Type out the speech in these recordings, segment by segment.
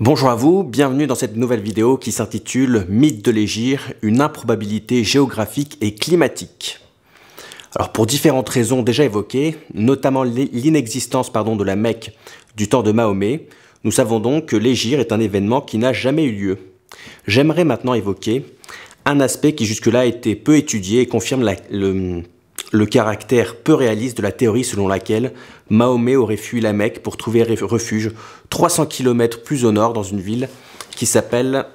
Bonjour à vous, bienvenue dans cette nouvelle vidéo qui s'intitule Mythe de l'Hégire, une improbabilité géographique et climatique. Alors pour différentes raisons déjà évoquées, notamment l'inexistence de la Mecque du temps de Mahomet, nous savons donc que l'Hégire est un événement qui n'a jamais eu lieu. J'aimerais maintenant évoquer un aspect qui jusque-là a été peu étudié et confirme le caractère peu réaliste de la théorie selon laquelle Mahomet aurait fui la Mecque pour trouver refuge 300 km plus au nord dans une ville qui s'appelle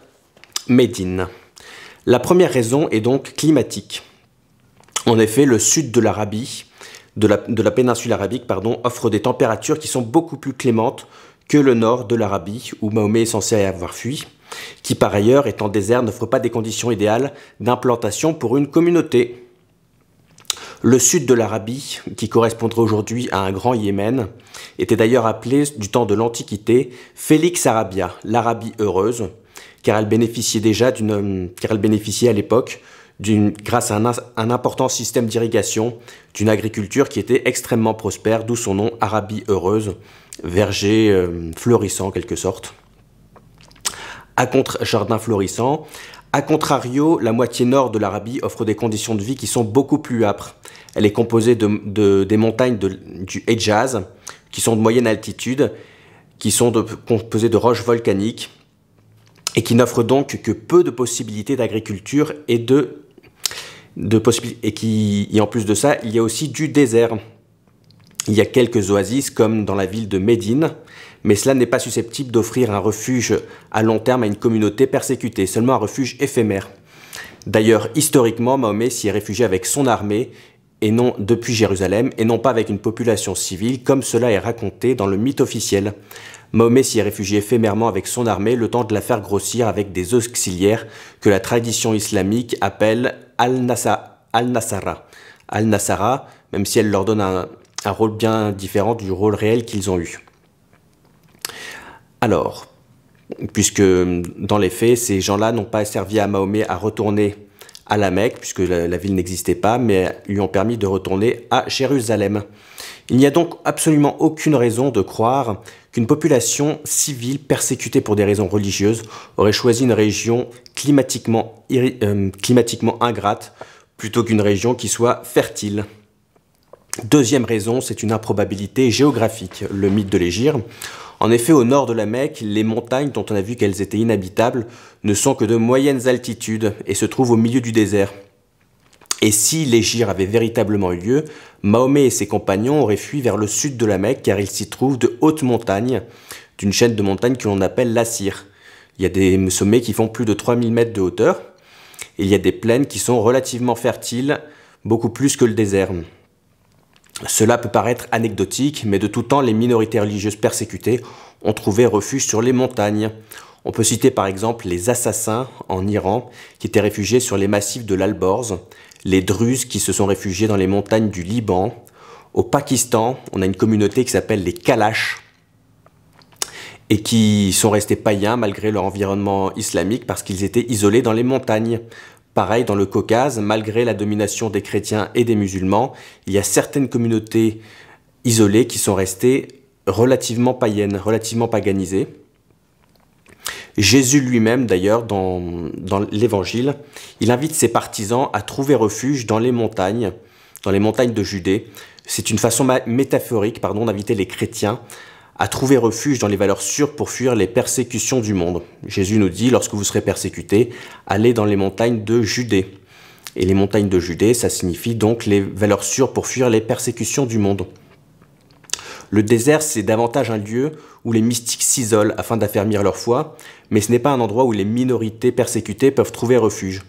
Médine. La première raison est donc climatique. En effet, le sud de l'Arabie, de la péninsule arabique, offre des températures qui sont beaucoup plus clémentes que le nord de l'Arabie, où Mahomet est censé avoir fui, qui par ailleurs, étant désert, n'offre pas des conditions idéales d'implantation pour une communauté. Le sud de l'Arabie, qui correspondrait aujourd'hui à un grand Yémen, était d'ailleurs appelé, du temps de l'Antiquité, Felix Arabia, l'Arabie heureuse, car elle bénéficiait à l'époque, grâce à un important système d'irrigation, d'une agriculture qui était extrêmement prospère, d'où son nom Arabie heureuse, verger florissant en quelque sorte. Jardin florissant. A contrario, la moitié nord de l'Arabie offre des conditions de vie qui sont beaucoup plus âpres. Elle est composée des montagnes du Hedjaz, qui sont de moyenne altitude, qui sont composées de roches volcaniques, et qui n'offrent donc que peu de possibilités d'agriculture et en plus de ça, il y a aussi du désert. Il y a quelques oasis, comme dans la ville de Médine, mais cela n'est pas susceptible d'offrir un refuge à long terme à une communauté persécutée, seulement un refuge éphémère. D'ailleurs, historiquement, Mahomet s'y est réfugié avec son armée, et non depuis Jérusalem, et non pas avec une population civile, comme cela est raconté dans le mythe officiel. Mahomet s'y est réfugié éphémèrement avec son armée, le temps de la faire grossir avec des auxiliaires que la tradition islamique appelle al-Nasara, même si elle leur donne un rôle bien différent du rôle réel qu'ils ont eu. Alors, puisque dans les faits, ces gens-là n'ont pas servi à Mahomet à retourner à la Mecque, puisque la ville n'existait pas, mais lui ont permis de retourner à Jérusalem. Il n'y a donc absolument aucune raison de croire qu'une population civile persécutée pour des raisons religieuses aurait choisi une région climatiquement ingrate plutôt qu'une région qui soit fertile. Deuxième raison, c'est une improbabilité géographique, le mythe de l'Hégire. En effet, au nord de la Mecque, les montagnes, dont on a vu qu'elles étaient inhabitables, ne sont que de moyennes altitudes et se trouvent au milieu du désert. Et si l'Hégire avait véritablement eu lieu, Mahomet et ses compagnons auraient fui vers le sud de la Mecque car il s'y trouve de hautes montagnes, d'une chaîne de montagnes que l'on appelle l'Assir. Il y a des sommets qui font plus de 3000 mètres de hauteur, et il y a des plaines qui sont relativement fertiles, beaucoup plus que le désert. Cela peut paraître anecdotique, mais de tout temps, les minorités religieuses persécutées ont trouvé refuge sur les montagnes. On peut citer par exemple les Assassins en Iran, qui étaient réfugiés sur les massifs de l'Alborz, les Druzes qui se sont réfugiés dans les montagnes du Liban. Au Pakistan, on a une communauté qui s'appelle les Kalash, et qui sont restés païens malgré leur environnement islamique parce qu'ils étaient isolés dans les montagnes. Pareil, dans le Caucase, malgré la domination des chrétiens et des musulmans, il y a certaines communautés isolées qui sont restées relativement païennes, relativement paganisées. Jésus lui-même, d'ailleurs, dans l'Évangile, il invite ses partisans à trouver refuge dans les montagnes de Judée. C'est une façon métaphorique d'inviter les chrétiens à trouver refuge dans les valeurs sûres pour fuir les persécutions du monde. Jésus nous dit, lorsque vous serez persécutés, allez dans les montagnes de Judée. Et les montagnes de Judée, ça signifie donc les valeurs sûres pour fuir les persécutions du monde. Le désert, c'est davantage un lieu où les mystiques s'isolent afin d'affermir leur foi, mais ce n'est pas un endroit où les minorités persécutées peuvent trouver refuge,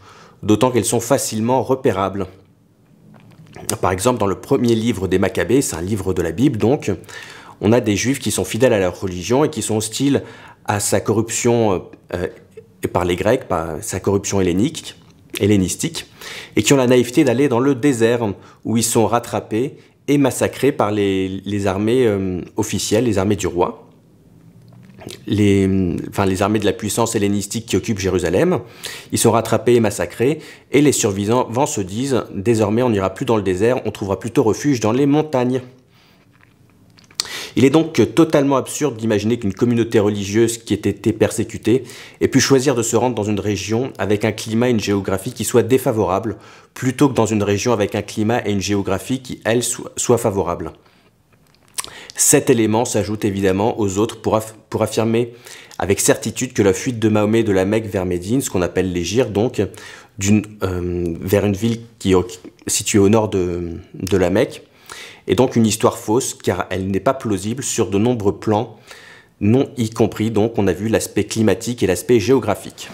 d'autant qu'elles sont facilement repérables. Par exemple, dans le premier livre des Maccabées, c'est un livre de la Bible donc, on a des juifs qui sont fidèles à leur religion et qui sont hostiles à sa corruption par les Grecs, par sa corruption hellénistique, et qui ont la naïveté d'aller dans le désert où ils sont rattrapés et massacrés par les armées officielles, les armées du roi, les armées de la puissance hellénistique qui occupent Jérusalem. Ils sont rattrapés et massacrés, et les survivants se disent « Désormais, on n'ira plus dans le désert, on trouvera plutôt refuge dans les montagnes ». Il est donc totalement absurde d'imaginer qu'une communauté religieuse qui ait été persécutée ait pu choisir de se rendre dans une région avec un climat et une géographie qui soient défavorables, plutôt que dans une région avec un climat et une géographie qui, elles, soient favorables. Cet élément s'ajoute évidemment aux autres pour affirmer avec certitude que la fuite de Mahomet de la Mecque vers Médine, ce qu'on appelle l'Hégire, donc, vers une ville qui est située au nord de la Mecque, est donc une histoire fausse, car elle n'est pas plausible sur de nombreux plans, non y compris, donc, on a vu l'aspect climatique et l'aspect géographique.